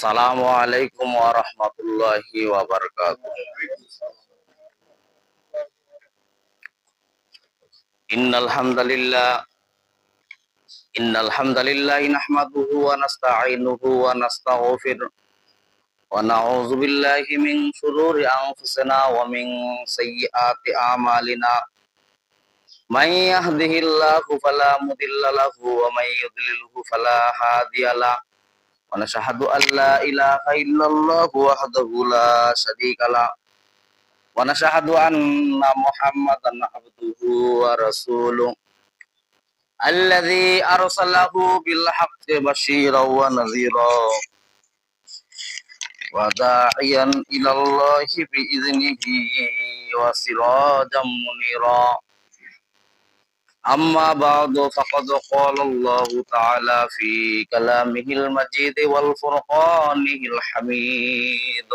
আসসালামু আলাইকুম ওয়া রাহমাতুল্লাহি ওয়া বারাকাতুহু। ইন্নাল হামদালিল্লাহি নাহমাদুহু ওয়া নাস্তাঈনুহু ওয়া নাস্তাগফিরুহ ওয়া নাউযু বিল্লাহি মিন শুরুরি আনফুসিনা ওয়া মিন sayyiati a'malina. Man yahdihillahu fala mudilla lahu wa man yudlilhu fala hadiya lahu. Wa nashhadu an la ilaha illallah wahdahu la syarika lahu. Wa nashhadu anna Muhammadan abduhu wa rasuluh alladzi arsalahu bil haqqi basyiran wa nadhira wa da'iyan ila Allahi bi idznihi wa sirajan munira. Amma ba'du faqad qala Allah ta'ala fi kalamihil majid wal furqanihil hamid.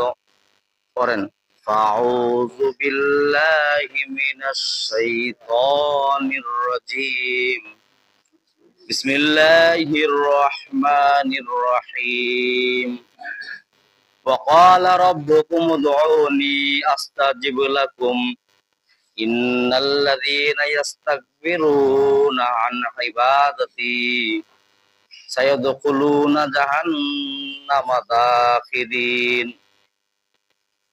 Koren fa'udzu billahi minasy syaithanir rajim. Bismillahirrahmanirrahim. Wa qala rabbukum ud'uni astajib lakum. Innal ladzina yastakbiruna an ibadati sayadkhuluna jahannama dakhirin.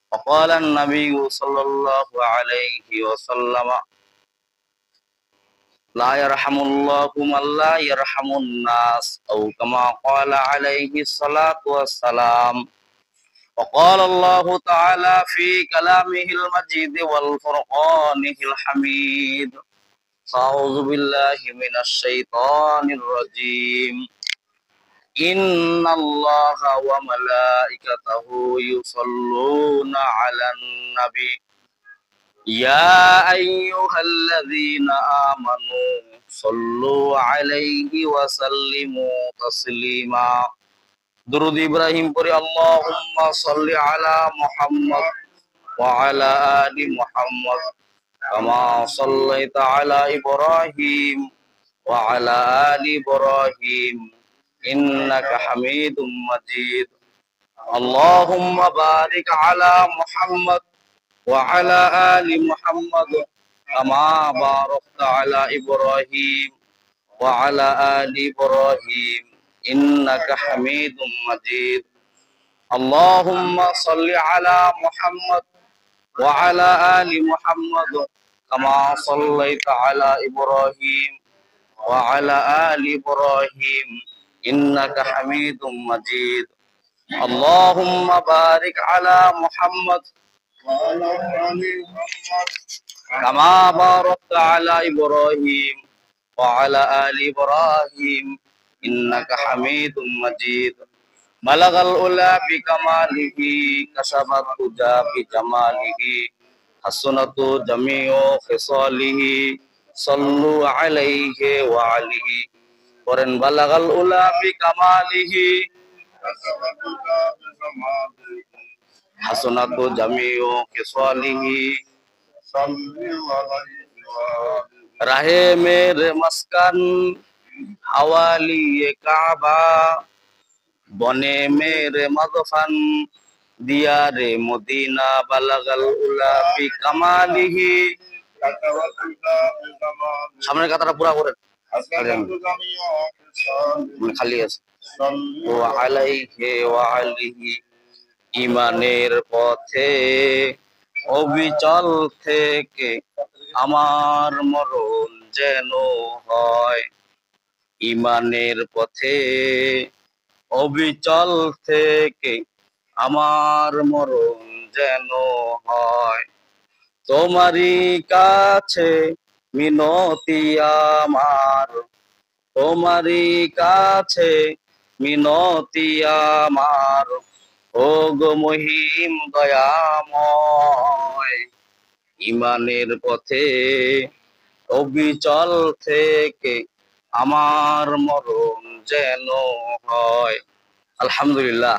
Wa qala an-nabiyyu sallallahu alaihi wasallam la yarhamullahu man la yarhamun nas aw kama qala alaihi salatu wassalam. Wa qala Allah ta'ala fi kalamihil majid wal furqanihil hamid. A'udzu billahi minasy syaithanir rajim. Innallaha wa malaikatahu yusholluna 'alan nabi. Ya ayyuhalladzina amanu shollu 'alaihi wa sallimu taslima. Durud Ibrahim puri Allahumma sholli ala Muhammad wa ala ali Muhammad kama shallaita ala Ibrahim wa ala ali Ibrahim innaka Hamidum Majid. Allahumma barik ala Muhammad wa ala ali Muhammad kama barakta ala Ibrahim wa ala ali Ibrahim innaka Hamidum Majid. Allahumma salli ala Muhammad wa ala ali Muhammad kama sallaita ala Ibrahim wa ala ali Ibrahim innaka Hamidum Majid. Allahumma barik ala Muhammad wa ala ali Muhammad kama barakta ala Ibrahim wa ala ali Ibrahim innaka Hamidum Majid. Balagal ula bi kamalihi kasabat huda bi jamalihi hasunatu jami'u khisalihi sallu alaihi wa alihi. Koren balagal ula bi kamalihi kasabat huda bi jamalihi hasunatu jami'u khisalihi sallu alaihi wa alihi. Rahe mere maskan hawali Kaaba बने मेरे मदफन दिया रे Medina बालागल उला बि कामालिही। সামনের কথাটা পুরা করেন মানে খালি আছে। ওয়া আলাইহি ওয়া আলিহি ঈমানের পথে অবিচল থেকে আমার মরণ যেন হয়। ঈমানের পথে অবিচল থেকে আমার মরণ যেন হয়। তোমারই কাছে মিনতি আমার, তোমারই কাছে মিনতি আমার, ও গো মহিম দয়াময়। ঈমানের পথে অবিচল থেকে আমার মরণ যেন হয়। আলহামদুলিল্লাহ,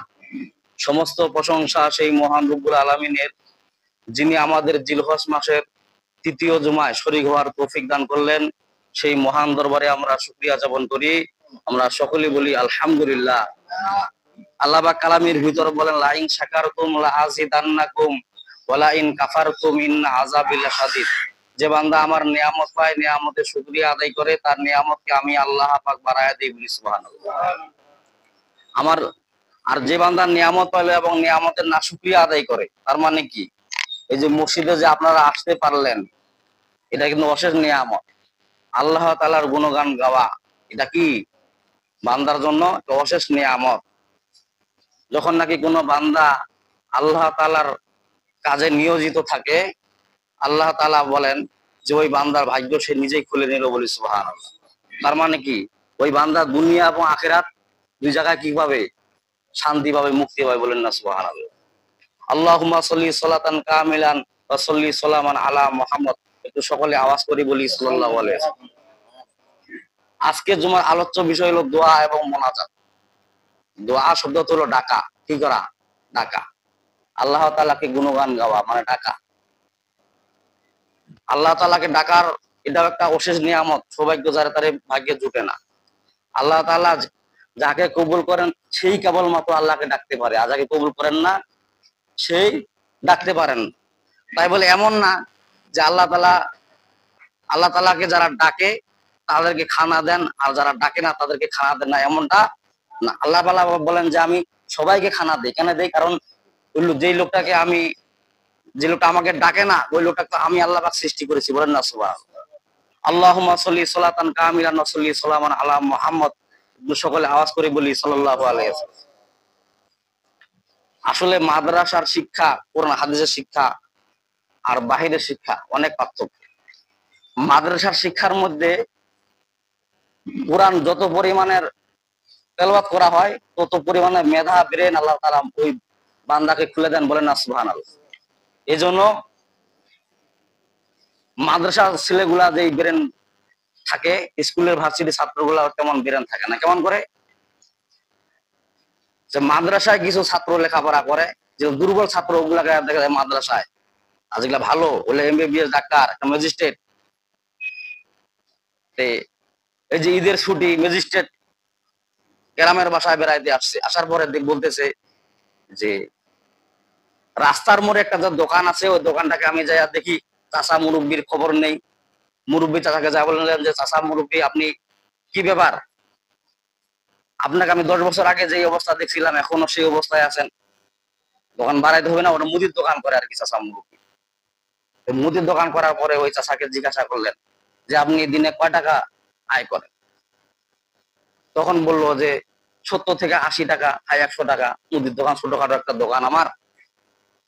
সমস্ত প্রশংসা সেই মহান রব্বুল আলামিনের, যিনি আমাদের জিলহজ মাসের তৃতীয় জুমায় শরীক হওয়ার তৌফিক দান করলেন। সেই মহান দরবারে আমরা শুকরিয়া যাপন করি। আমরা সকলে বলি আলহামদুলিল্লাহ। আল্লাহ পাক কালামের ভিতর বলেন লা ইন শাকারতুম লা আযিদান্নাকুম ওয়া লা ইন কাফারতুম ইন্না আযাবি লাশাদীদ। যে বান্দা আমার নিয়ামত পায়, নিয়ামতের শুকরিয়া আদায় করে, তার নিয়ামতকে আমি আল্লাহ পাক বাড়ায়া দেই, বলি সুবহানাল্লাহ। আমার আর যে বান্দা নিয়ামত পাইলো এবং নিয়ামতের নাশুকরিয়া আদায় করে, তার মানে কি, এই যে মসজিদে যে আপনারা আসতে পারলেন, এটা কিন্তু অশেষ নিয়ামত। আল্লাহ তাআলার গুণগান গাওয়া, এটা কি বান্দার জন্য অশেষ নিয়ামত। যখন নাকি কোনো বান্দা আল্লাহ তাআলার কাজে নিয়োজিত থাকে, আল্লাহ তাআলা বলেন যে ওই বান্দার ভাগ্য সে নিজেই খুলে নিল, বলি সুবহানাল্লাহ। তার মানে কি, ওই বান্দা দুনিয়া এবং আখিরাত দুই জায়গায় কি পাবে, শান্তি পাবে, মুক্তি পাবে, বলেন না সুবহানাল্লাহ। আল্লাহুম্মা সাল্লি সালাতান কামিলান ওয়া সাল্লি সালামান আলা মুহাম্মদ। একটু সকলে আওয়াজ করে বলি সাল্লাল্লাহু আলাইহি ওয়াসাল্লাম। আজকে জুমার আলোচ্য বিষয় হলো দোয়া এবং মোনাজাত। দোয়া শব্দ হলো ডাকা, কি করা, ডাকা। আল্লাহ তাআলাকে গুণগান গাওয়া মানে ডাকা। আল্লাহ তাআলাকে ডাকার এটাও একটা অশেষ নিয়ামত, সৌভাগ্য যারা তার ভাগ্যে জুটে না। আল্লাহ তাআলা যাকে কবুল করেন সেই কেবলমাত্র আল্লাহকে ডাকতে পারে, আর যাকে কবুল করেন না সেই ডাকতে পারেন। তাই বলে এমন না যে আল্লাহ তাআলাকে যারা ডাকে তাদেরকে খানা দেন, আর যারা ডাকে না তাদেরকে খানা দেন না, এমনটা না। আল্লাহ তাআলা বলেন যে আমি সবাইকে খানা দিই। কেন দেই? কারণ যে লোকটা আমাকে ডাকে না, ওই লোকটাকে আমি আল্লাহ পাক সৃষ্টি করেছি, বলেন না সুবহানাল্লাহ। আল্লাহুম্মা সাল্লি সালাতান কামিলান ওয়া সাল্লি সালামান আলা মুহাম্মদ। সকলে আওয়াজ করে বলি সাল্লাল্লাহু আলাইহি ওয়াসাল্লাম। আসলে মাদ্রাসার শিক্ষা, কোরআন হাদিসের শিক্ষা আর বাহিরের শিক্ষা অনেক পার্থক্য। মাদ্রাসার শিক্ষার মধ্যে কোরআন যত পরিমাণের তেলাওয়াত করা হয়, তত পরিমাণে মেধা ব্রেন আল্লাহ তাআলা ওই বান্দাকে খুলে দেন, বলেন না সুবহানাল্লাহ। এজন্য মাদ্রাসার ছেলেগুলা যেই ব্রেন থাকে, স্কুলের ভার্সিটির ছাত্রগুলা তেমন ব্রেন থাকে না। কেমন করে? যে মাদ্রাসায় কিছু ছাত্র লেখাপড়া করে, যে দুর্বল ছাত্র ওগুলাকে দেখা যায় মাদ্রাসায়, আর যেগুলা ভালো ওগুলো এমবিবিএস, ডাক্তার, ম্যাজিস্ট্রেট। এই যে ঈদের ছুটি, ম্যাজিস্ট্রেট গ্রামের বাসায় বেড়াইতে আসছে, আসার পরে বলতেছে যে রাস্তার মোড়ে একটা যে দোকান আছে, ওই দোকানটাকে আমি যাই দেখি, চাচা মুরব্বির খবর নেই। মুরব্বী চাচাকে যা বললেন যে চাচা মুরব্বী, আপনি কি ব্যাপার, আপনাকে আমি 10 বছর আগে যে অবস্থা দেখছিলাম এখনো সেই অবস্থায় আছেন, দোকান বাড়াইতে হবে না? ওটা মুদির দোকান করে আর কি চাচা মুরব্বী। মুদির দোকান করার পরে ওই চাচাকে জিজ্ঞাসা করলেন যে আপনি দিনে কয় টাকা আয় করেন? তখন বললো যে 70 থেকে 80 টাকা, 100 টাকা। মুদির দোকান ছোটখাটো একটা দোকান আমার,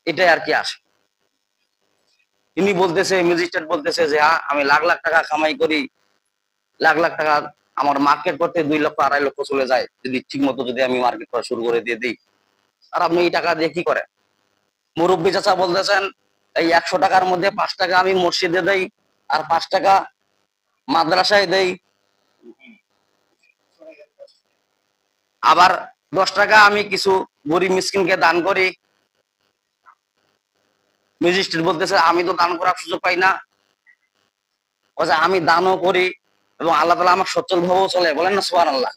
এটাই আর কি আসে। তিনি বলতেছে, ম্যাজিস্ট্রেট বলতেছে যে আমি লাখ লাখ টাকা কামাই করি, লাখ লাখ টাকা আমার মার্কেট করতে 2 লক্ষ 2.5 লক্ষ চলে যায়, যদি ঠিক মতো যদি আমি মার্কেট করা শুরু করে দিয়ে দিই। আর আপনি এই টাকা দিয়ে কি করেন? মুরব্বী চাচা বলতেছেন এই 100 টাকার মধ্যে 5 টাকা আমি মসজিদে দেই, আর 5 টাকা মাদ্রাসায় দেই, আবার 10 টাকা আমি কিছু গরিব মিসকিনকে দান করি। ম্যাজিস্ট্রেট বলতেছে আমি তো দান করার সুযোগ পাই না। আমি দানও করি এবং আল্লাহ তাআলা আমার সচ্ছল ভাবেও চলে, বলেন না সুবহানাল্লাহ।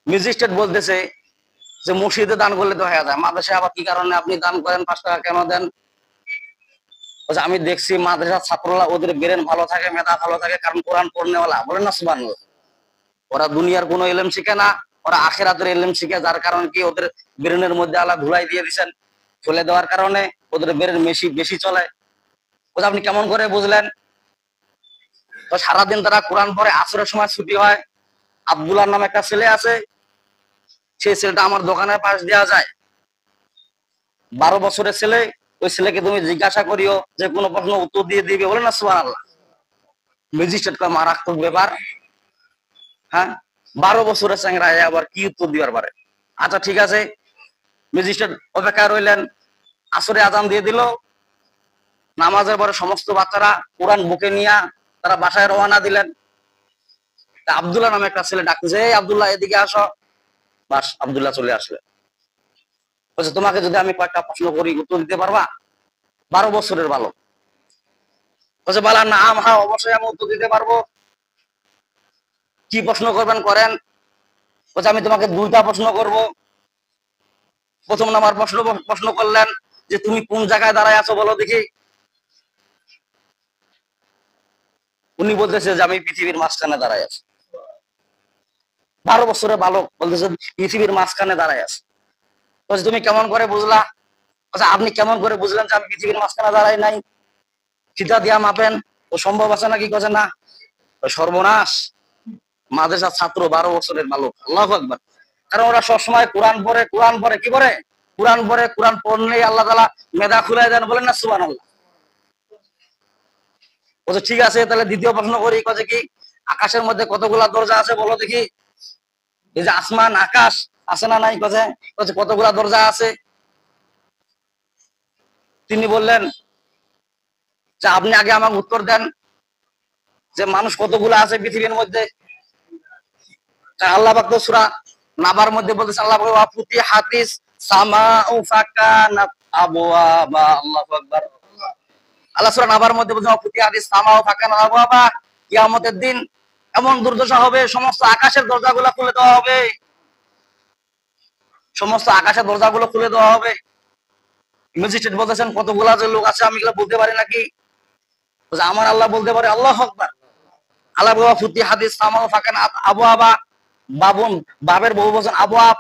ম্যাজিস্ট্রেট বলতেছে যে মসজিদে দান করলে তো হয়ে যায়, মাদ্রাসায় আবার কি কারণে আপনি দান করেন, 5 টাকা কেন দেন? আমি দেখছি মাদ্রাসার ছাত্ররা ওদের ব্রেন ভালো থাকে, মেধা ভালো থাকে, কারণ কোরআন পড়নেওয়ালা, বলেন না সুবহানাল্লাহ। ওরা দুনিয়ার কোনো ইলম শিখে না, ওরা আখিরাতের ইলম শিখে, যার কারণে কি ওদের ব্রেনের মধ্যে আল্লাহ ধুলাই দিয়ে দিয়েছেন, ফেলে দেওয়ার কারণে ওদের ব্রেন বেশি চলে। আপনি কেমন করে বুঝলেন? তো সারাদিন তারা কোরআন পড়ে, আসরের সময় ছুটি হয়, আব্দুল্লাহ নামে একটা ছেলে আছে, সেই ছেলেটা আমার দোকানের পাশ দেওয়া যায়, 12 বছরের ছেলে। ওই ছেলেকে তুমি জিজ্ঞাসা করিও, যে কোনো প্রশ্ন উত্তর দিয়ে দিবে, বলে না সুবহানাল্লাহ। ম্যাজিস্ট্রেট কয় মারাত্মক ব্যাপার। হ্যাঁ, 12 বছরের চ্যাংরা আবার কি উত্তর দিবার পারে? আচ্ছা ঠিক আছে, ম্যাজিস্ট্রেট অপেক্ষায় রইলেন। আসরে আজান দিয়ে দিল, নামাজের পরে সমস্ত বাচ্চারা কোরআন বুকে নিয়ে তারা বাসায় রওনা দিলেন। আব্দুল্লাহ নামে একটা ছেলে ডাকতেছে, এই আব্দুল্লাহ এদিকে আসো। বাস, আব্দুল্লাহ চলে আসলে। বলছে তোমাকে যদি আমি কয়েকটা প্রশ্ন করি উত্তর দিতে পারবা? 12 বছরের বালক বলছে বালা নাম, হ্যাঁ অবশ্যই আমি উত্তর দিতে পারবো। কি প্রশ্ন করবেন করেন। বলছে আমি তোমাকে দুইটা প্রশ্ন করব। প্রথম নাম্বার প্রশ্ন করলেন যে তুমি কোন জায়গায় দাঁড়ায় আছো বলো দেখি। উনি বলতেছে যে আমি পৃথিবীর মাঝখানে দাঁড়ায় আছি। 12 বছরের বালক বলতেছে পৃথিবীর মাঝখানে দাঁড়ায় আছে। বলছে তুমি কেমন করে বুঝলা? আচ্ছা আপনি কেমন করে বুঝলেন যে আমি পৃথিবীর মাঝখানে দাঁড়াই নাই? ফিতা দিয়া মাপেন, ও সম্ভব আছে নাকি? কথা না। সর্বনাশ, মাদ্রাসার ছাত্র 12 বছরের বালক, আল্লাহু আকবার। কারণ ওরা সবসময় কোরআন পড়ে, কোরআন পড়ে, কি পড়ে? কোরআন পড়ে। কোরআন পড়লেই আল্লাহ তাআলা মেধা খুলে দেন, বলেন না সুবহানাল্লাহ। বলছে ঠিক আছে, তাহলে দ্বিতীয় প্রশ্ন করি। কছে কি আকাশের মধ্যে কতগুলা দরজা আছে বলো দেখি। এই যে আসমান আকাশ আছে না নাই? কছে কতগুলা দরজা আছে। তিনি বললেন যে আপনি আগে আমাকে উত্তর দেন যে মানুষ কতগুলা আছে পৃথিবীর মধ্যে। আল্লাহ পাক তো সূরা নাবার মধ্যে বলতেছে, আল্লাহ পাক ওয়াফুতি হাদিস সামাউ ফাকানাত আবওয়াবা। আল্লাহু আকবার। আল্লাহ সূরা নাবার মধ্যে বলতেছে ওয়াফুতি হাদিস সামাউ ফাকানাত আবওয়াবা। কিয়ামতের দিন এমন দুর্দশা হবে, সমস্ত আকাশের দরজাগুলো খুলে দেওয়া হবে। সমস্ত আকাশের দরজাগুলো খুলে দেওয়া হবে। ম্যাজিস্ট্রেট বলতেছেন কতগুলা যে লোক আছে আমি এগুলো বলতে পারি নাকি? আমার আল্লাহ বলতে পারে। আল্লাহু আকবার। আল্লাহ ওয়াফুতি হাদিস সামাউ ফাকানাত আবওয়াবা। বাবুন, বাবের বহু বচন আবওয়াব,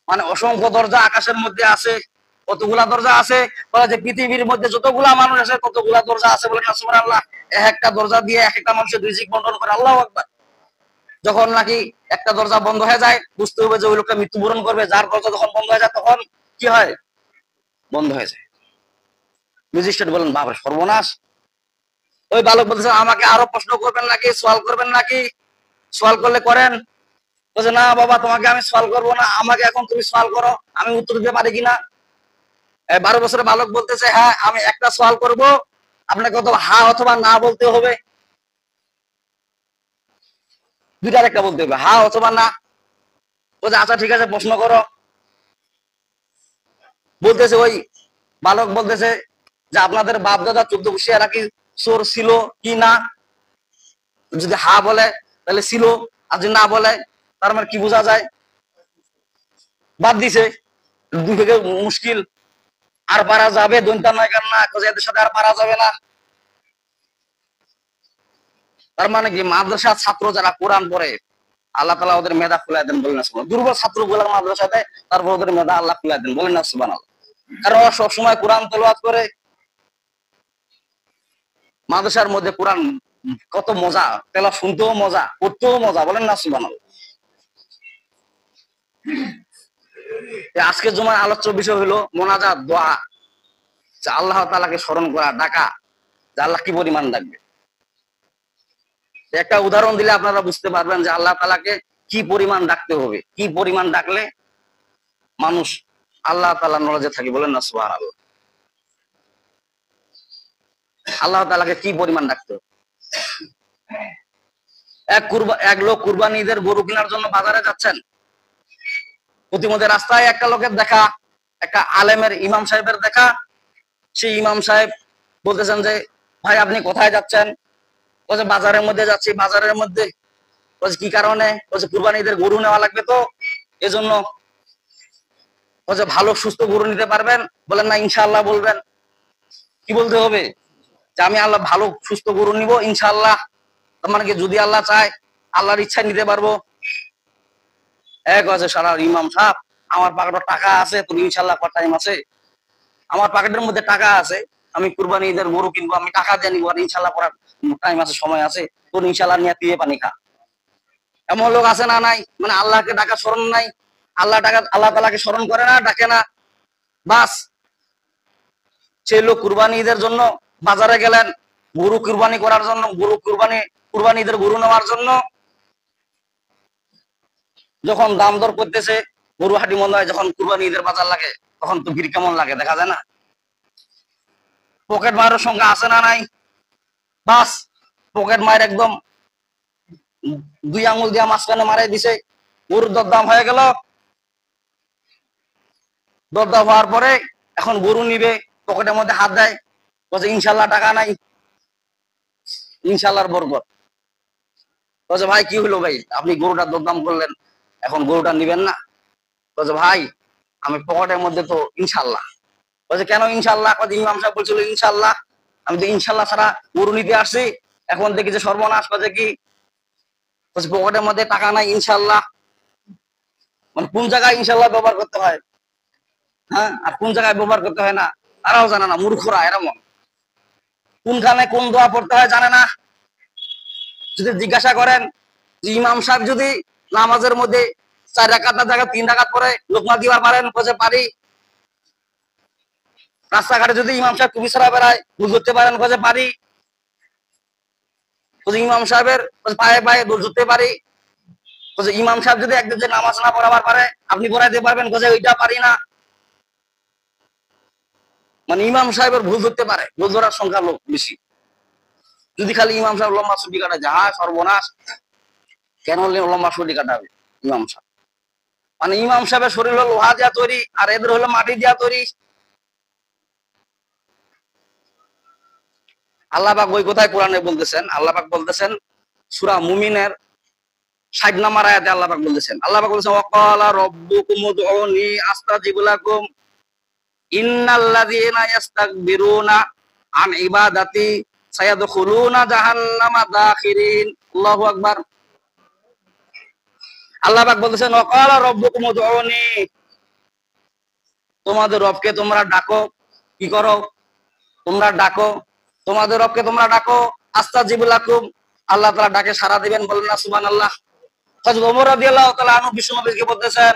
মানে অসংখ্য দরজা আকাশের মধ্যে আছে। কতগুলা দরজা আছে? বলে যে পৃথিবীর মধ্যে যতগুলা মানুষ আছে ততগুলা দরজা আছে। বলেন না সুবহানাল্লাহ। এক একটা দরজা দিয়ে এক একটা মানুষের রিজিক বন্টন করে। আল্লাহু আকবার। যখন নাকি একটা দরজা বন্ধ হয়ে যায় বুঝতে হবে যে ওই লোকটা মৃত্যুবরণ করবে। যার দরজা যখন বন্ধ হয়ে যায় তখন কি হয়? বন্ধ হয়ে যায়। ম্যাজিস্ট্রেট বলেন বাবা সর্বনাশ। ওই বালক বলতেছে আমাকে আরো প্রশ্ন করবেন নাকি, সওয়াল করবেন নাকি? সওয়াল করলে করেন। বলছে না বাবা, তোমাকে আমি সওয়াল করবো না, আমাকে এখন তুমি সওয়াল করো, আমি উত্তর দিতে পারি কিনা। 12 বছরের বালক বলতেছে হ্যাঁ আমি একটা সওয়াল করব, আপনাকে অথবা হ্যাঁ অথবা না বলতে হবে। দুইটার একটা বলতে হবে, হ্যাঁ অথবা না। বলছে আচ্ছা ঠিক আছে, প্রশ্ন করো। বলতেছে ওই বালক বলতেছে যে আপনাদের বাপ দাদা 14 বছর কি চোর ছিল কি না? যদি হ্যাঁ বলে তাহলে ছিল, আর যদি না বলে তার মানে কি বোঝা যায়? বাদ দিছে। দুই থেকে মুশকিল। আর পারা যাবে? দৈনতা নয় কেন না, এদের সাথে আর পারা যাবে না। তার মানে কি মাদ্রাসার ছাত্র যারা কোরআন পড়ে আল্লাহ তাআলা ওদের মেধা খুলে দেন, বলেন না সুবহানাল্লাহ। দুর্বল ছাত্রগুলো মাদ্রাসাতে, তারপর ওদের মেধা আল্লাহ খুলে দেন, বলেন না সুবহানাল্লাহ। কারণ ওরা সবসময় কোরআন তেলাওয়াত করে। মাদ্রাসার মধ্যে কোরআন কত মজা, তেলাওয়াত শুনতেও মজা, পড়তেও মজা, বলেন না সুবহানাল্লাহ। আজকের জুমার আলোচ্য বিষয় হলো মোনাজাত, দোয়া, যে আল্লাহ তাআলাকে স্মরণ করা, ডাকা, যে আল্লাহ কি পরিমাণ ডাকবে। একটা উদাহরণ দিলে আপনারা বুঝতে পারবেন যে আল্লাহ তাআলাকে কি পরিমাণ ডাকতে হবে, কি পরিমাণ ডাকলে মানুষ আল্লাহ তাআলার নলেজে থাকে, বলেন না সুবহানাল্লাহ। আল্লাহ তাআলাকে কি পরিমাণ ডাকতে হবে। এক লোক কুরবানি ঈদের গরু কেনার জন্য বাজারে যাচ্ছেন। প্রতিমধ্যে রাস্তায় একটা লোকের দেখা, একটা আলেমের ইমাম সাহেবের দেখা। সেই ইমাম সাহেব বলতেছেন যে ভাই আপনি কোথায় যাচ্ছেন? বলছে বাজারের মধ্যে যাচ্ছি। বাজারের মধ্যে? বলছে কি কারণে? বলছে কুরবানি ঈদের গরু নেওয়া লাগবে তো এজন্য। বলছে ভালো সুস্থ গরু নিতে পারবেন? বলেন না ইনশাআল্লাহ বলবেন। কি বলতে হবে? যে আমি আল্লাহ ভালো সুস্থ গরু নিব ইনশাআল্লাহ। তার মানে কি যদি আল্লাহ চায় আল্লাহর ইচ্ছায় নিতে পারবো। এক আছে সারা ইমাম সাহেব, আমার পকেটে টাকা আছে, তুমি ইনশাআল্লাহ কত টাইম আছে? আমার পকেটের মধ্যে টাকা আছে, আমি কুরবানি ঈদের গরু কিনবো, আমি টাকা দিয়ে নিবো, আর ইনশাআল্লাহ পড়ার টাইম আছে, সময় আছে, তোর ইনশাআল্লাহ নিয়ে পিয়ে পানি খা। এমন লোক আছে না নাই? মানে আল্লাহকে ডাকা স্মরণ নাই, আল্লাহ তাআলাকে স্মরণ করে না, ডাকে না। বাস সেই লোক কুরবানি ঈদের জন্য বাজারে গেলেন, গরু কুরবানি করার জন্য, কুরবানি ঈদের গরু নেওয়ার জন্য। যখন দাম দর করতেছে, গরু হাটি মনে হয়, যখন কুরবানি ঈদের বাজার লাগে তখন তো ভিড় কেমন লাগে দেখা যায় না? পকেট মারের সংখ্যা আছে না নাই? বাস পকেট মায়ের একদম 2 আঙুল দিয়া মাঝখানে মারাই দিছে। গরুর দরদাম হয়ে গেল। দরদাম হওয়ার পরে এখন গরু নিবে, পকেটের মধ্যে হাত দেয়, বলছে ইনশাআল্লাহ টাকা নাই, ইনশাআল্লাহর বরকত। বলছে ভাই কি হলো ভাই, আপনি গরুটার দরদাম করলেন, এখন গরুটা নিবেন না? বলছে ভাই আমি পকেটের মধ্যে তো ইনশাল্লাহ। বলছে কেন ইনশাল্লাহ? ইমাম সাহেব বলছিল ইনশাল্লাহ। আমি তো ইনশাল্লাহ ছাড়া গরু নিতে আসছি, এখন দেখি যে সর্বনাশ। বলছে কি? বলছে পকেটের মধ্যে টাকা নাই ইনশাল্লাহ। মানে কোন জায়গায় ইনশাল্লাহ ব্যবহার করতে হয়, হ্যাঁ, আর কোন জায়গায় ব্যবহার করতে হয় না তারাও জানে না, মূর্খরা এরকম। কোনখানে কোন দোয়া পড়তে হয় জানে না। যদি জিজ্ঞাসা করেন যে ইমাম সাহেব যদি নামাজের মধ্যে 4 রাকাতের জায়গায় 3 রাকাত পরে লোকমা দিবা পারেন? বলছে পারি। রাস্তাঘাটে যদি ইমাম সাহেব টুপি ছাড়া বেড়ায় ভুল করতে পারেন? বলছে পারি। বলছে ইমাম সাহেবের পায়ে পায়ে দোষ ধরতে পারি। বলছে ইমাম সাহেব যদি একদিন যে নামাজ না পড়াবার পারে আপনি পড়াইতে পারবেন? বলছে ওইটা পারি না। মানে ইমাম সাহেবের ভুল ধরতে পারে, ভুল ধরার সংখ্যা লোক বেশি। যদি খালি ইমাম সাহেব লম্বা ছুটি কাটায় যায়, সর্বনাশ। কেন লম্বা ছুটি কাটাবে ইমাম সাহেব? মানে ইমাম সাহেবের শরীর হলো লোহা দিয়া তৈরি, আর এদের হলো মাটি দিয়া তৈরি। আল্লাহ পাক ওই কোথায় কোরআনে বলতেছেন, আল্লাহ পাক বলতেছেন সূরা মুমিনের 60 নম্বর আয়াতে আল্লাহ পাক বলতেছেন, আল্লাহ পাক বলতেছেন ওয়াকালা রাব্বুকুম উদউনি আস্তাজিব লাকুম ইন্নাল্লাযীনা ইস্তাকবিরুনা আন ইবাদাতি সায়াদখুলুনা জাহান্নামা দাখিরিন। আল্লাহু আকবার। আল্লাহ পাক বলতেছেন ওয়াকালা রাব্বুকুম উদউনি, তোমাদের রবকে তোমরা ডাকো। কি করো? তোমরা ডাকো, তোমাদের রবকে তোমরা ডাকো। আস্তাজিব লাকুম, আল্লাহ তাআলা ডাকে সাড়া দিবেন। বলেন না সুবহানাল্লাহ। হযরত ওমর রাদিয়াল্লাহু তাআলা আনহু বিশ্বনবীকে বলতেছেন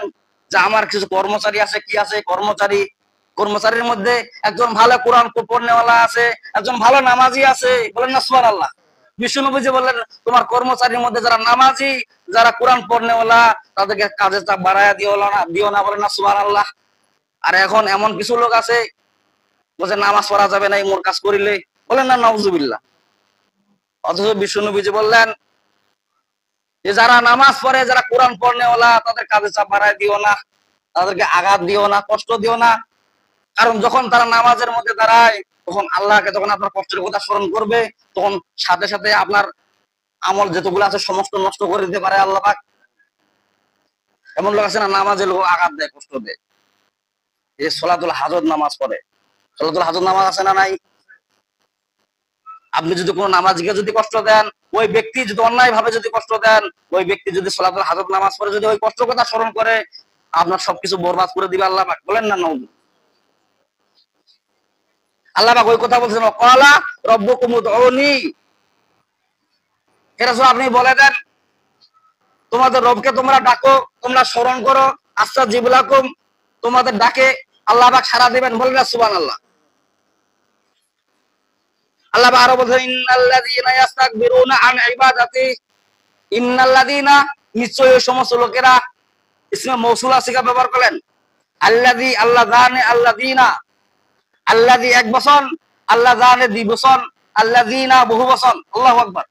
যে আমার কিছু কর্মচারী আছে। কি আছে? কর্মচারী। কর্মচারীর মধ্যে একজন ভালো কোরআন পড়নেওয়ালা আছে, একজন ভালো নামাজি আছে। বলেন না সুবহানাল্লাহ। বিশ্বনবী বললেন তোমার কর্মচারীর মধ্যে যারা নামাজি, যারা কোরআন পড়নেওয়ালা, তাদেরকে কাজের চাপ বাড়ায়া দিও না। বলেন না সুবহানাল্লাহ। আর এখন এমন কিছু লোক আছে বলছে নামাজ পড়া যাবে না এই মোর কাজ করিলে। বলেন না নাউজুবিল্লাহ। অথচ বিশ্বনবী বললেন যে যারা নামাজ পড়ে, যারা কোরআন পড়নেওয়ালা, তাদের কাজে চাপ বাড়ায় দিও না, তাদেরকে আঘাত দিও না, কষ্ট দিও না। কারণ যখন তারা নামাজের মধ্যে দাঁড়ায়, তখন আল্লাহকে যখন আপনার কষ্টের কথা স্মরণ করবে, তখন সাথে সাথে আপনার আমল যেতগুলো আছে সমস্ত নষ্ট করে দিতে পারে আল্লাহ পাক। এমন লোক আছে না নামাজে লোক আঘাত দেয়, কষ্ট দেয়। এই সলাতুল হাজত নামাজ পড়ে, সলাতুল হাজত নামাজ আছে না নাই? আপনি যদি কোনো নামাজকে যদি কষ্ট দেন, ওই ব্যক্তি যদি অন্যায় ভাবে যদি কষ্ট দেন, ওই ব্যক্তি যদি সলাতুল হাজত নামাজ পড়ে যদি ওই কষ্ট কথা স্মরণ করে, আপনার সবকিছু বরবাদ করে দিবে আল্লাহ পাক। বলেন না নাউজুবিল্লাহ। আল্লাহ পাক ওই কথা বলছেন ওয়াকালা রাব্বুকুম উদউনি। হে রাসূল আপনি বলে দেন তোমাদের রবকে তোমরা ডাকো, তোমরা স্মরণ করো। আস্তাজিব লাকুম, তোমাদের ডাকে আল্লাহ পাক সাড়া দিবেন। বলেন না সুবহানাল্লাহ। আল্লাহ পাক আরো বলছেন ইন্নাল্লাযীনা ইস্তাকবিরুনা আন ইবাদাতি, ইন্নাল্লাযীনা নিশ্চয়ই ওই সমস্ত লোকেরা, ইসমে মৌসুলা সিগা ব্যবহার করলেন। আল্লাযী আল্লাহ জানে, আল্লাযীনা আল্লাযী এক বচন, আল্লাহ জানে দ্বি বচন, আল্লাযীনা বহু বচন। আল্লাহু আকবার।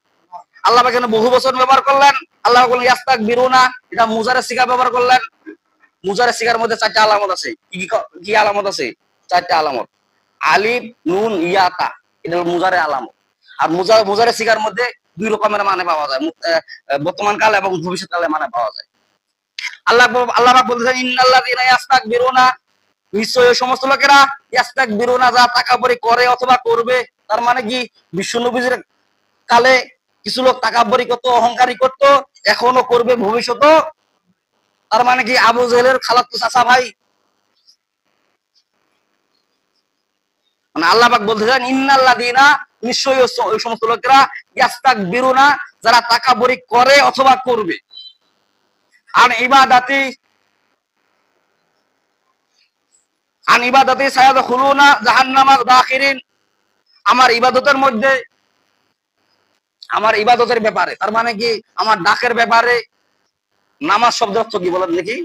আল্লাহ পাক এখানে বহু বচন ব্যবহার করলেন। আল্লাহ বললেন ইস্তাকবিরুনা, এটা মুজারের সিগা ব্যবহার করলেন। মুজারের সিগার মধ্যে 4টা আলামত আছে। কি আলামত আছে? 4টা আলামত। আলিফ নুন ইয়া তা, এটা হলো মুজারে আলামত। আর মুজারের সিগার মধ্যে 2 রকমের মানে পাওয়া যায়, বর্তমান কাল এবং ভবিষ্যৎ কালে মানে পাওয়া যায়। আল্লাহ পাক বলতেছেন ইন্নাল্লাযীনা ইস্তাকবিরুনা, নিশ্চয়ই ওই সমস্ত লোকেরা ইস্তাকবিরুনা, যা তাকাব্বুরি করে অথবা করবে। তার মানে কি বিশ্বনবীর কালে কিছু লোক তাকাব্বুরি করত, অহংকারী করত, এখনো করবে, ভবিষ্যতেও। তার মানে কি আবু জেহেলের খালাতো চাচা ভাই। মানে আল্লাহ পাক বলতেছেন ইন্নাল্লাযীনা, নিশ্চয়ই ওই সমস্ত লোকেরা ইস্তাকবিরুনা, যারা তাকাব্বুরি করে অথবা করবে। আন ইবাদাতি, আন ইবাদাতি সায়াদখুলুনা জাহান্নামা দাখিরিন, আমার ইবাদতের মধ্যে, আমার ইবাদতের ব্যাপারে, তার মানে কি আমার ডাকের ব্যাপারে। নামাজ শব্দ অর্থ কি বলেন দেখি?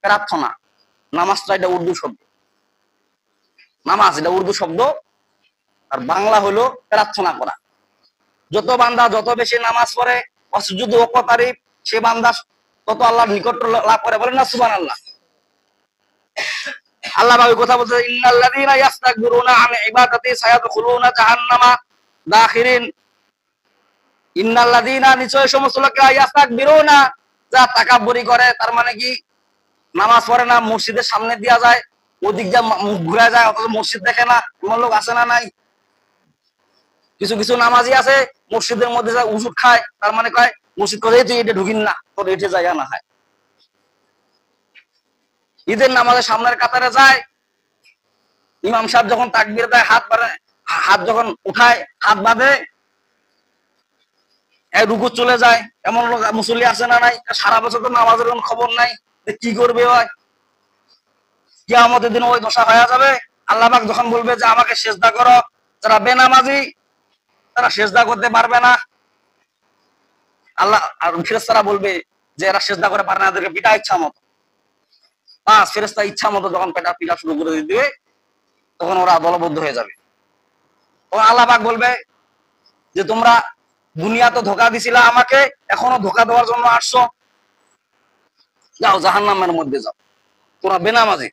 প্রার্থনা। নামাজটা এটা উর্দু শব্দ, নামাজ এটা উর্দু শব্দ, আর বাংলা হলো প্রার্থনা করা। যত বান্দা যত বেশি নামাজ পড়ে, অসুজুদ ওয়া তারিফ, সে বান্দা তত আল্লাহর নিকট লাভ করে। বলেন না সুবহানাল্লাহ। আল্লাহ পাক কথা বলতে ইন্নাল্লাযীনা ইস্তাকবিরুনা আন ইবাদাতি সায়াদখুলুনা জাহান্নামা দাখিরিন। ইন্নাল্লাযীনা, নিশ্চয় সমস্ত লোকেরা ইস্তাকবিরুনা, যারা তাকাব্বুরি করে তার মানে কি নামাজ পড়ে না, মসজিদের সামনে দিয়া যায়, ওদিক যা মুখ ঘুরে যায়, অথচ মসজিদ দেখে না, এমন লোক আছে না নাই? কিছু কিছু নামাজি আছে মসজিদের মধ্যে যায় উজুট খায়, তার মানে কয় মসজিদ করে তুই এটা ঢুকিন না, তোর এটে জায়গা না হয়। ঈদের নামাজের সামনের কাতারে যায়, ইমাম সাহেব যখন তাকবীর দেয় হাত বাড়ে, হাত যখন উঠায় হাত বাঁধে, রুকু চলে যায়, এমন লোক মুসল্লি আছে না নাই? সারা বছর তো নামাজের কোন খবর নাই, কি করবে হয়? কিয়ামতের দিন ওই দশা হয়ে যাবে। আল্লাহ পাক যখন বলবে যে আমাকে সেজদা করো, যারা বেনামাজি তারা সেজদা করতে পারবে না। আল্লাহ আর ফেরেশতারা বলবে যে এরা সেজদা করে পারে না, এদেরকে পিটা ইচ্ছা মতো। ফেরেশতা ইচ্ছা মতো যখন পিটা শুরু করে দিবে, তখন ওরা দলবদ্ধ হয়ে যাবে। তখন আল্লাহ পাক বলবে যে তোমরা দুনিয়া তো ধোঁকা দিছিলা আমাকে, এখনো ধোঁকা দেওয়ার জন্য আসছো, যাও জাহান্নামের মধ্যে যাও, তোমরা বেনামাজি।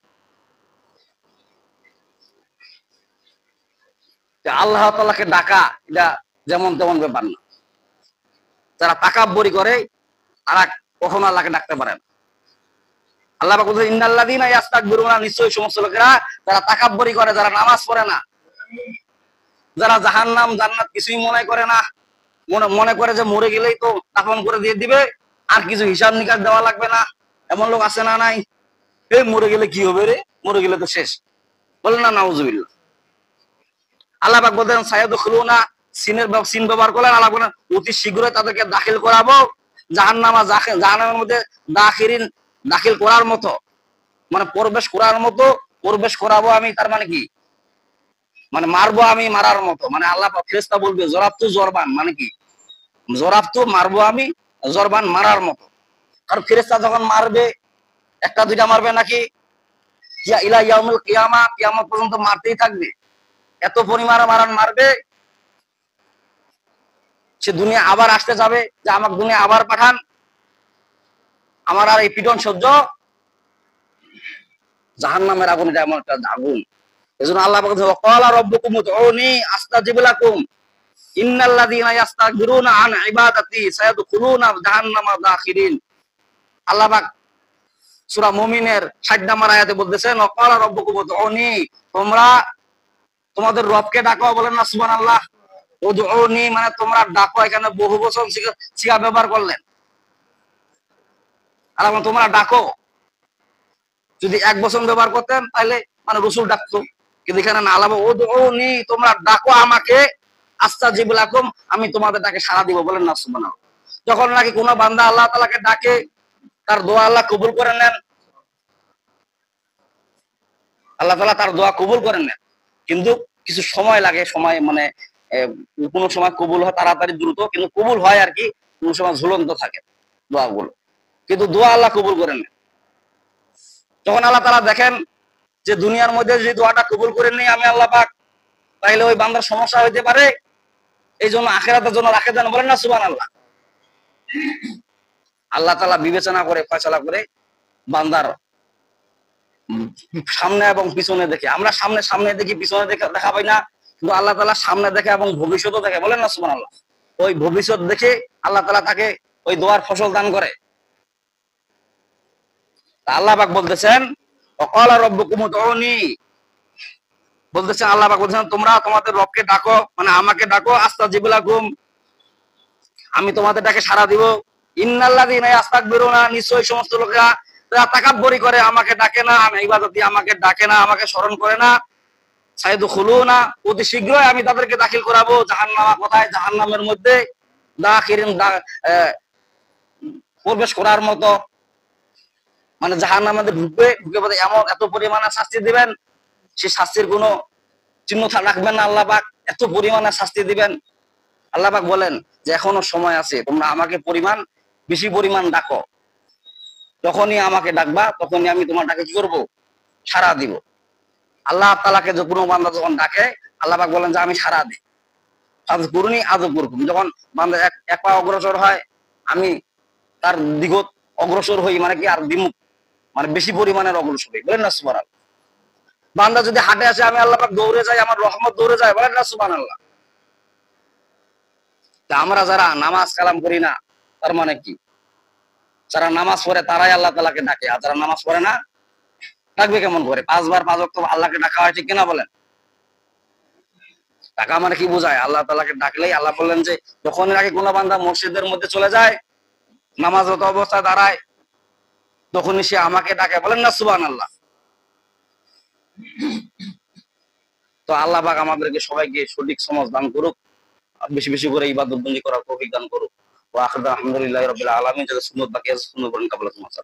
আল্লাহ তাআলাকে ডাকা এটা যেমন তেমন ব্যাপার না। যারা তাকাব্বুরি করে তারা কখনো আল্লাহকে ডাকতে পারে না। আল্লাহ পাক বলছেন ইন্নাল্লাযীনা ইস্তাকবিরুনা, নিশ্চয়ই সমস্ত লোকেরা যারা তাকাব্বুরি করে, যারা নামাজ পড়ে না, যারা জাহান্নাম জান্নাত কিছুই মনে করে না, মনে করে যে মরে গেলেই তো দাফন করে দিয়ে দিবে, আর কিছু হিসাব নিকাশ দেওয়া লাগবে না, এমন লোক আছে না নাই? এই মরে গেলে কি হবে রে, মরে গেলে তো শেষ, বলেন না নাউজুবিল্লাহ। আল্লাহ পাক বলতেন সায়াদখুলুনা, সিন ব্যবহার করলেন, আল্লাহ বলেন অতি শীঘ্রই তাদেরকে দাখিল করাবো জাহান্নামা, জাহান্নামের মধ্যে দাখিরিন, দাখিল করার মতো, মানে প্রবেশ করার মতো প্রবেশ করাবো আমি। তার মানে কি, মানে মারবো আমি মারার মতো, মানে আল্লাহ ফেরেশতা বলবে জরাবতু জরবান, মানে কি জরাবতু মারবো আমি, জরবান মারার মতো। আর ফেরেশতা যখন মারবে একটা দুইটা মারবে নাকি, ইলা ইয়াউমুল কিয়ামা, কিয়ামত পর্যন্ত মারতেই থাকবে, এত পরিমাণে মারবে। সে দুনিয়া আবার আসতে যাবে যে আমাকে দুনিয়া আবার পাঠান, আমার আর এই পিটন সহ্য। জাহান্নামের আগুন এটা এমন একটা আগুন। এজন্য আল্লাহ বলেছেন ওয়াকালা রাব্বুকুম উদউনি আস্তাজিব লাকুম ইন্নাল্লাযীনা ইস্তাকবিরুনা আন ইবাদাতি সায়াদখুলুনা জাহান্নামা দাখিরিন। আল্লাহ পাক সূরা মুমিনের 60 নম্বর আয়াতে বলতেছেন ওয়াকালা রাব্বুকুম উদউনি, তোমরা তোমাদের রবকে ডাকো, বলেন না সুবহানাল্লাহ। উদউনি মানে তোমরা ডাকো, এখানে বহু বচন সিগা ব্যবহার করলেন। আর তোমরা ডাকো, যদি এক বচন ব্যবহার করতেন তাহলে মানে রাসূল ডাকতো, কিন্তু এখানে না, আল্লাহ উদউনি তোমরা ডাকো আমাকে, আস্তাজিব লাকুম আমি তোমাদের ডাকে সাড়া দিব, বলেন না সুবহানাল্লাহ। যখন নাকি কোনো বান্দা আল্লাহ তাআলাকে ডাকে, তার দোয়া আল্লাহ কবুল করে নেন, আল্লাহ তাআলা তার দোয়া কবুল করে নেন, কিন্তু কিছু সময় লাগে, সময় মানে কোনো সময় কবুল হয় তাড়াতাড়ি দ্রুত, কিন্তু কবুল হয় আর কি, কোনো সময় ঝুলন্ত থাকে দোয়াগুলো, কিন্তু দোয়া আল্লাহ কবুল করে নেন। যখন আল্লাহ তাআলা দেখেন যে দুনিয়ার মধ্যে যদি দোয়াটা কবুল করে নেই আমি আল্লাহ পাক, তাহলে ওই বান্দার সমস্যা হইতে পারে, এই জন্য আখিরাতের জন্য রাখে দেন, বলেন না সুবহানাল্লাহ। আল্লাহ তাআলা বিবেচনা করে ফয়সালা করে বান্দার সামনে এবং পিছনে দেখে। আমরা সামনে দেখি, পিছনে দেখা পাই না, কিন্তু আল্লাহ তাআলা সামনে দেখে এবং ভবিষ্যৎও দেখে, বলেন না সুবহানাল্লাহ। ওই ভবিষ্যৎ দেখে আল্লাহ তাআলা তাকে ওই দোয়ার ফসল দান করে। আল্লাহ পাক বলতেছেন ওয়াকালা রাব্বুকুম উদউনি, বলতেছেন আল্লাহ পাক বলতেছেন তোমরা তোমাদের রবকে ডাকো, মানে আমাকে ডাকো, আস্তাজিব লাকুম আমি তোমাদের ডাকে সাড়া দিব। ইন্নাল্লাযীনা ইস্তাকবিরুনা, নিশ্চয়ই সমস্ত লোকেরা যারা তাকাব্বুরি করে আমাকে ডাকে না, আমি ইবাদতি আমাকে ডাকে না, আমাকে স্মরণ করে না, সায়াদখুলুনা অতি শীঘ্রই আমি তাদেরকে দাখিল করাবো জাহান্নামা, কোথায় জাহান্নামের মধ্যে, দাখিরিন প্রবেশ করার মতো, মানে জাহান্নামের মধ্যে ঢুকে পড়ে এমন এত পরিমাণে শাস্তি দিবেন, সেই শাস্তির কোনো চিহ্ন রাখবেন না আল্লাহ পাক, এত পরিমাণে শাস্তি দিবেন। আল্লাহ পাক বলেন যে এখনো সময় আছে, তোমরা আমাকে বেশি পরিমাণ ডাকো, যখনই আমাকে ডাকবা তখনই আমি তোমার ডাকে কি করবো, সাড়া দিব। আল্লাহ তাআলাকে যে কোনো বান্দা যখন ডাকে আল্লাহ পাক বলেন যে আমি সাড়া দিই, ফাযকুরুনি আযকুরকুম, যখন বান্দা এক পা অগ্রসর হয় আমি তার দিগত অগ্রসর হই, মানে কি আর দ্বিমুখ, মানে বেশি পরিমাণের অগ্রসর হই, বলেন না সুবহানাল্লাহ। বান্দা যদি হাঁটে আসে আমি আল্লাহ পাক দৌড়ে যাই, আমার রহমত দৌড়ে যায়, বলেন না সুবহানাল্লাহ। তা আমরা যারা নামাজ কালাম করি না তার মানে কি, যারা নামাজ পড়ে তারাই আল্লাহ তাআলাকে ডাকে, আর যারা নামাজ পড়ে না ডাকবে কেমন করে? 5 বার 5 ওয়াক্ত আল্লাহকে ডাকা হয়, ঠিক কিনা বলেন? ডাকা মানে কি বোঝায়? আল্লাহ তাআলাকে ডাকলেই, আল্লাহ বললেন যে যখন এর আগে কোন বান্দা মসজিদের মধ্যে চলে যায়, নামাজরত অবস্থায় দাঁড়ায়, তখনই সে আমাকে ডাকে, বলেন না সুবহানাল্লাহ। তো আল্লাহ পাক আমাদেরকে সবাইকে সঠিক সমাজ দান করুক, বেশি বেশি করে ইবাদত বন্দি করার তৌফিক দান করুক। ওয়া আখিরু আলহামদুলিল্লাহি রাব্বিল আলামিন। যারা সুন্নাত বাকি আছে সুন্নাত পড়েন, কাবলা সুন্নাত।